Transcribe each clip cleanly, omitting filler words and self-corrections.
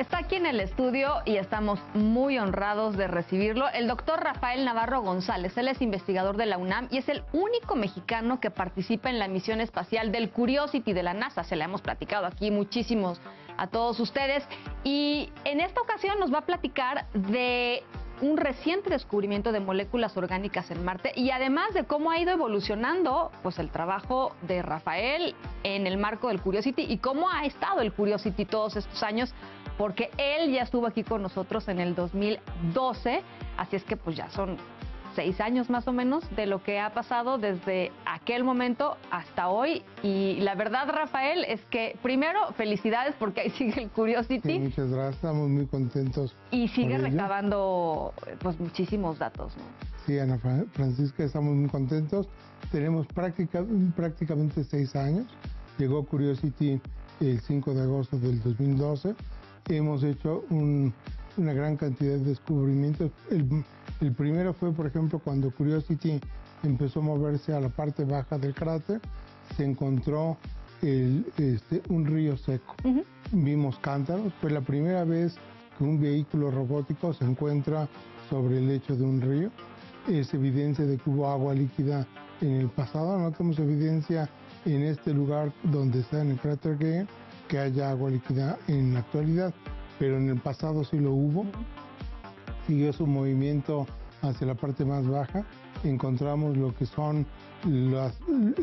Está aquí en el estudio y estamos muy honrados de recibirlo. El doctor Rafael Navarro González, él es investigador de la UNAM y es el único mexicano que participa en la misión espacial del Curiosity de la NASA. Se la hemos platicado aquí muchísimos a todos ustedes. Y en esta ocasión nos va a platicar de un reciente descubrimiento de moléculas orgánicas en Marte y además de cómo ha ido evolucionando pues el trabajo de Rafael en el marco del Curiosity y cómo ha estado el Curiosity todos estos años, porque él ya estuvo aquí con nosotros en el 2012, así es que pues ya son 6 años más o menos de lo que ha pasado desde aquel momento hasta hoy. Y la verdad, Rafael, es que primero, felicidades porque ahí sigue el Curiosity. Sí, muchas gracias, estamos muy contentos. Y sigue recabando pues muchísimos datos, ¿no? Sí, Ana Francisca, estamos muy contentos. Tenemos prácticamente 6 años. Llegó Curiosity el 5 de agosto del 2012. Hemos hecho una gran cantidad de descubrimientos. El primero fue, por ejemplo, cuando Curiosity empezó a moverse a la parte baja del cráter, se encontró un río seco. Vimos cántaros. Fue la primera vez que un vehículo robótico se encuentra sobre el lecho de un río. Es evidencia de que hubo agua líquida en el pasado. No tenemos evidencia en este lugar donde está en el cráter Gale que haya agua líquida en la actualidad, pero en el pasado sí lo hubo. Siguió su movimiento hacia la parte más baja. Encontramos lo que son los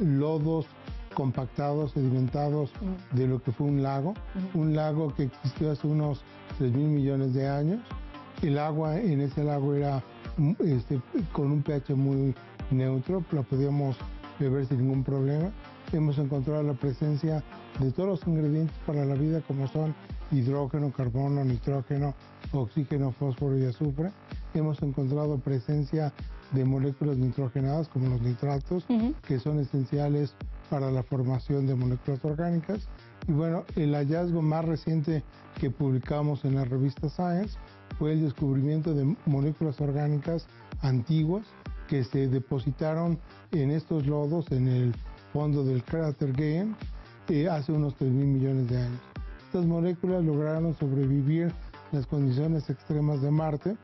lodos compactados, sedimentados de lo que fue un lago que existió hace unos 3.000 millones de años. El agua en ese lago era con un pH muy neutro, lo podíamos beber sin ningún problema. Hemos encontrado la presencia de todos los ingredientes para la vida, como son hidrógeno, carbono, nitrógeno, oxígeno, fósforo y azufre. Hemos encontrado presencia de moléculas nitrogenadas, como los nitratos, que son esenciales para la formación de moléculas orgánicas. Y bueno, el hallazgo más reciente que publicamos en la revista Science fue el descubrimiento de moléculas orgánicas antiguas que se depositaron en estos lodos en el fondo del cráter Gale hace unos 3.000 millones de años. Estas moléculas lograron sobrevivir las condiciones extremas de Marte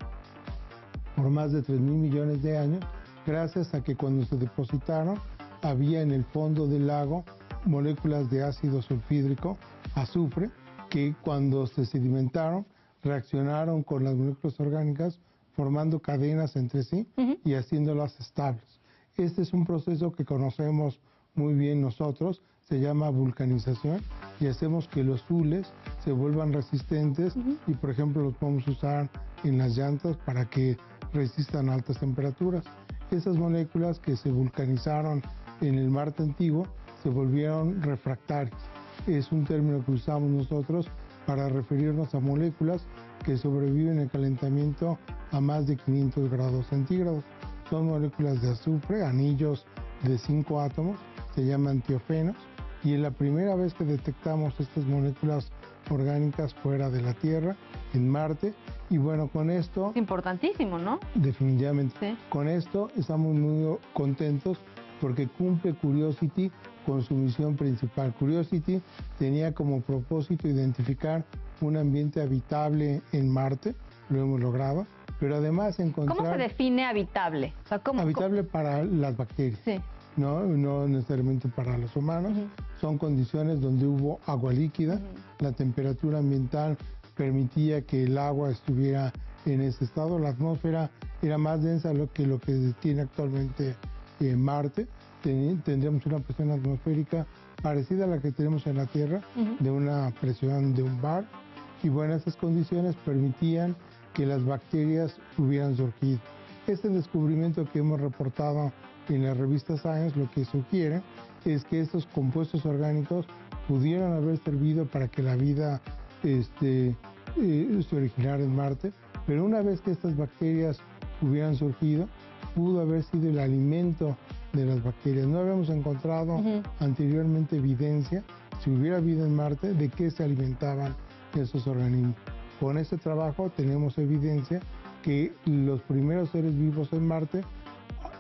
por más de 3.000 millones de años, gracias a que cuando se depositaron había en el fondo del lago moléculas de ácido sulfídrico, azufre, que cuando se sedimentaron reaccionaron con las moléculas orgánicas formando cadenas entre sí y haciéndolas estables. Este es un proceso que conocemos muy bien nosotros, se llama vulcanización, y hacemos que los hules se vuelvan resistentes y, por ejemplo, los podemos usar en las llantas para que resistan altas temperaturas. Esas moléculas que se vulcanizaron en el Marte antiguo se volvieron refractarias. Es un término que usamos nosotros para referirnos a moléculas que sobreviven el calentamiento a más de 500 grados centígrados. Son moléculas de azufre, anillos de 5 átomos, se llaman tiofenos, y es la primera vez que detectamos estas moléculas orgánicas fuera de la Tierra, en Marte. Y bueno, con esto... Importantísimo, ¿no? Definitivamente. Sí. Con esto estamos muy contentos porque cumple Curiosity con su misión principal. Curiosity tenía como propósito identificar un ambiente habitable en Marte, lo hemos logrado, pero además encontrar... ¿Cómo se define habitable? O sea, habitable para las bacterias. Sí. No necesariamente para los humanos. Son condiciones donde hubo agua líquida, la temperatura ambiental permitía que el agua estuviera en ese estado, la atmósfera era más densa que lo que tiene actualmente Marte. Tendríamos una presión atmosférica parecida a la que tenemos en la Tierra, de una presión de un bar, y bueno, esas condiciones permitían que las bacterias hubieran surgido. Este descubrimiento que hemos reportado en la revista Science lo que sugiere es que estos compuestos orgánicos pudieron haber servido para que la vida se originara en Marte, pero una vez que estas bacterias hubieran surgido, pudo haber sido el alimento de las bacterias. No habíamos encontrado anteriormente evidencia, si hubiera vida en Marte, de qué se alimentaban esos organismos. Con este trabajo tenemos evidencia que los primeros seres vivos en Marte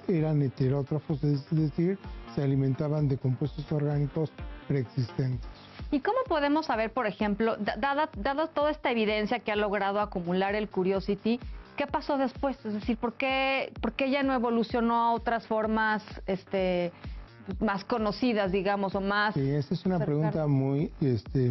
eran heterótrofos, es decir, se alimentaban de compuestos orgánicos preexistentes. ¿Y cómo podemos saber, por ejemplo, dada toda esta evidencia que ha logrado acumular el Curiosity, qué pasó después? Es decir, ¿por qué ya no evolucionó a otras formas más conocidas, digamos, o más... Sí, esa es una cercanas? pregunta muy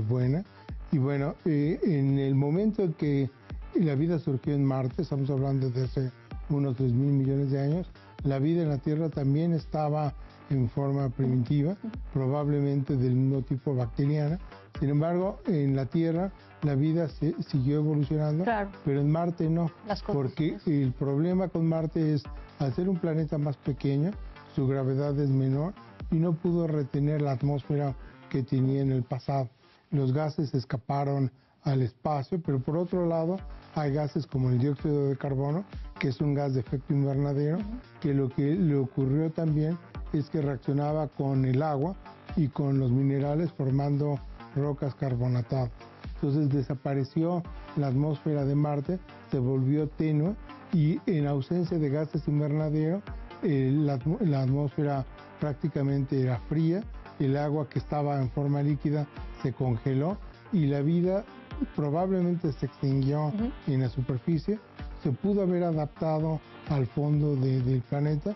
buena. Y bueno, en el momento en que la vida surgió en Marte, estamos hablando de hace unos 3.000 millones de años, la vida en la Tierra también estaba en forma primitiva, probablemente del mismo tipo bacteriana. Sin embargo, en la Tierra la vida siguió evolucionando, Claro. pero en Marte no, Las porque condiciones. el problema con Marte es, al ser un planeta más pequeño, su gravedad es menor y no pudo retener la atmósfera que tenía en el pasado. Los gases escaparon al espacio, pero por otro lado hay gases como el dióxido de carbono, que es un gas de efecto invernadero, que lo que le ocurrió también es que reaccionaba con el agua y con los minerales formando rocas carbonatadas. Entonces desapareció la atmósfera de Marte, se volvió tenue y en ausencia de gases invernadero, la atmósfera prácticamente era fría, el agua que estaba en forma líquida se congeló y la vida probablemente se extinguió en la superficie. Se pudo haber adaptado al fondo del planeta.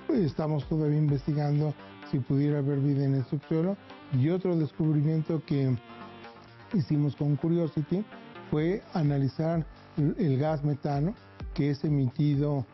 Estamos todavía investigando si pudiera haber vida en el subsuelo. Y otro descubrimiento que hicimos con Curiosity fue analizar el gas metano, que es emitido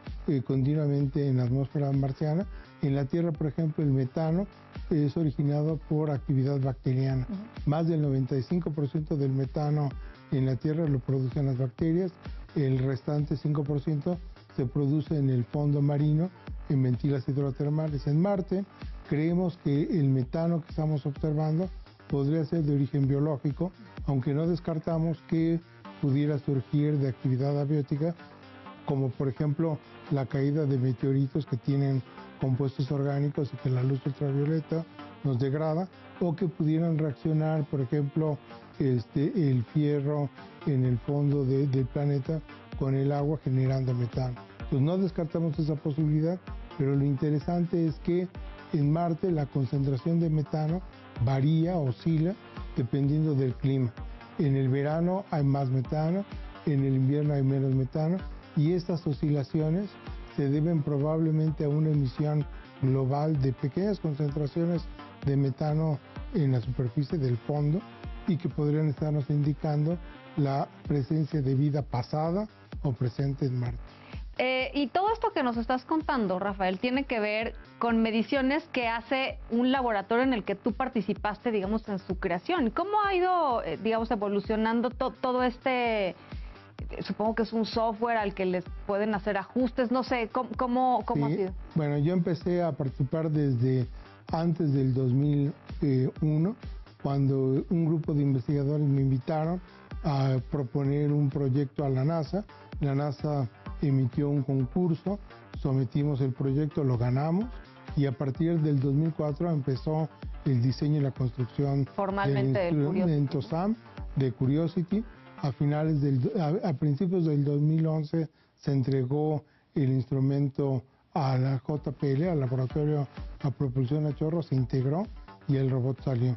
continuamente en la atmósfera marciana. En la Tierra, por ejemplo, el metano es originado por actividad bacteriana. Más del 95% del metano en la Tierra lo producen las bacterias, el restante 5% se produce en el fondo marino, en ventilas hidrotermales. En Marte, creemos que el metano que estamos observando podría ser de origen biológico, aunque no descartamos que pudiera surgir de actividad abiótica, como por ejemplo la caída de meteoritos que tienen compuestos orgánicos y que la luz ultravioleta nos degrada, o que pudieran reaccionar, por ejemplo, el fierro en el fondo del planeta con el agua generando metano. Entonces no descartamos esa posibilidad, pero lo interesante es que en Marte la concentración de metano varía, oscila, dependiendo del clima. En el verano hay más metano, en el invierno hay menos metano, y estas oscilaciones se deben probablemente a una emisión global de pequeñas concentraciones de metano en la superficie del fondo y que podrían estarnos indicando la presencia de vida pasada o presente en Marte. Y todo esto que nos estás contando, Rafael, tiene que ver con mediciones que hace un laboratorio en el que tú participaste, digamos, en su creación. ¿Cómo ha ido, digamos, evolucionando todo supongo que es un software al que les pueden hacer ajustes, no sé, ¿cómo Sí, ha sido? Bueno, yo empecé a participar desde antes del 2001, cuando un grupo de investigadores me invitaron a proponer un proyecto a la NASA. La NASA emitió un concurso, sometimos el proyecto, lo ganamos y a partir del 2004 empezó el diseño y la construcción Formalmente del instrumento Curiosity. SAM de Curiosity. A principios del 2011 se entregó el instrumento a la JPL, al Laboratorio a Propulsión a Chorro, se integró y el robot salió.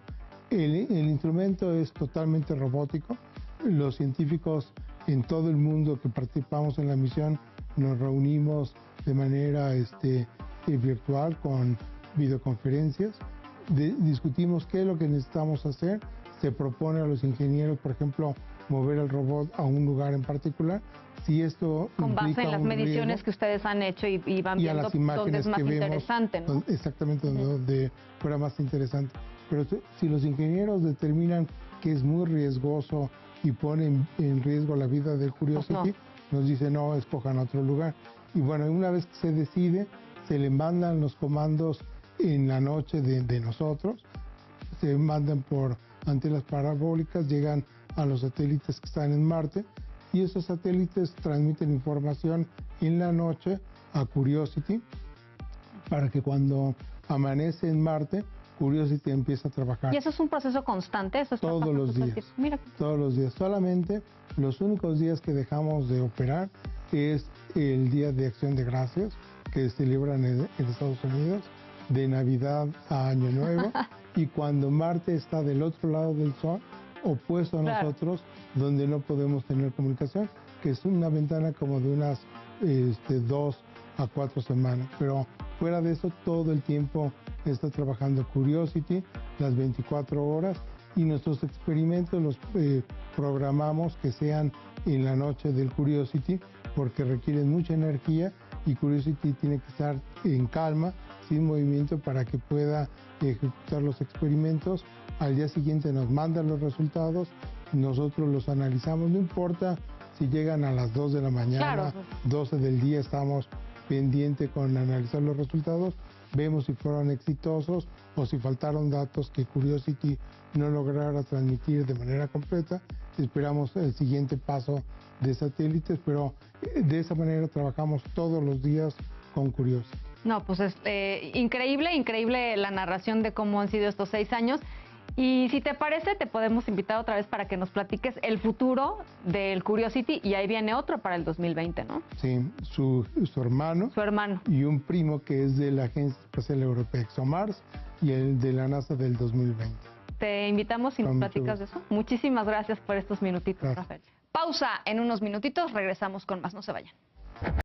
El instrumento es totalmente robótico. Los científicos en todo el mundo que participamos en la misión nos reunimos de manera virtual con videoconferencias, discutimos qué es lo que necesitamos hacer, se propone a los ingenieros, por ejemplo, mover el robot a un lugar en particular. Si esto con base implica en las un mediciones riesgo, que ustedes han hecho y van y a viendo las dónde imágenes es más que vemos, interesante, ¿no? exactamente donde fuera más interesante. Pero si los ingenieros determinan que es muy riesgoso y ponen en riesgo la vida del Curiosity, nos dicen no, escojan otro lugar. Y bueno, una vez que se decide, se le mandan los comandos en la noche de nosotros, se mandan por antenas parabólicas, llegan a los satélites que están en Marte y esos satélites transmiten información en la noche a Curiosity para que cuando amanece en Marte, Curiosity empieza a trabajar. ¿Y eso es un proceso constante? ¿Eso está Todos los días. Mira. Todos los días. Solamente los únicos días que dejamos de operar es el Día de Acción de Gracias, que celebran en Estados Unidos, de Navidad a Año Nuevo, y cuando Marte está del otro lado del Sol, opuesto a nosotros, donde no podemos tener comunicación, que es una ventana como de unas 2 a 4 semanas. Pero fuera de eso, todo el tiempo está trabajando Curiosity, las 24 horas, y nuestros experimentos los programamos que sean en la noche del Curiosity, porque requieren mucha energía y Curiosity tiene que estar en calma, sin movimiento, para que pueda ejecutar los experimentos. Al día siguiente nos mandan los resultados, nosotros los analizamos, no importa si llegan a las 2 de la mañana, 12 del día, estamos pendientes con analizar los resultados, vemos si fueron exitosos o si faltaron datos que Curiosity no lograra transmitir de manera completa. Esperamos el siguiente paso de satélites, pero de esa manera trabajamos todos los días con Curiosity. No, pues es increíble la narración de cómo han sido estos 6 años. Y si te parece, te podemos invitar otra vez para que nos platiques el futuro del Curiosity, y ahí viene otro para el 2020, ¿no? Sí, su hermano. Su hermano. Y un primo que es de la Agencia Espacial Europea, ExoMars, y el de la NASA del 2020. Te invitamos y nos platicas de eso. Muchísimas gracias por estos minutitos, Rafael. Pausa en unos minutitos, regresamos con más, no se vayan.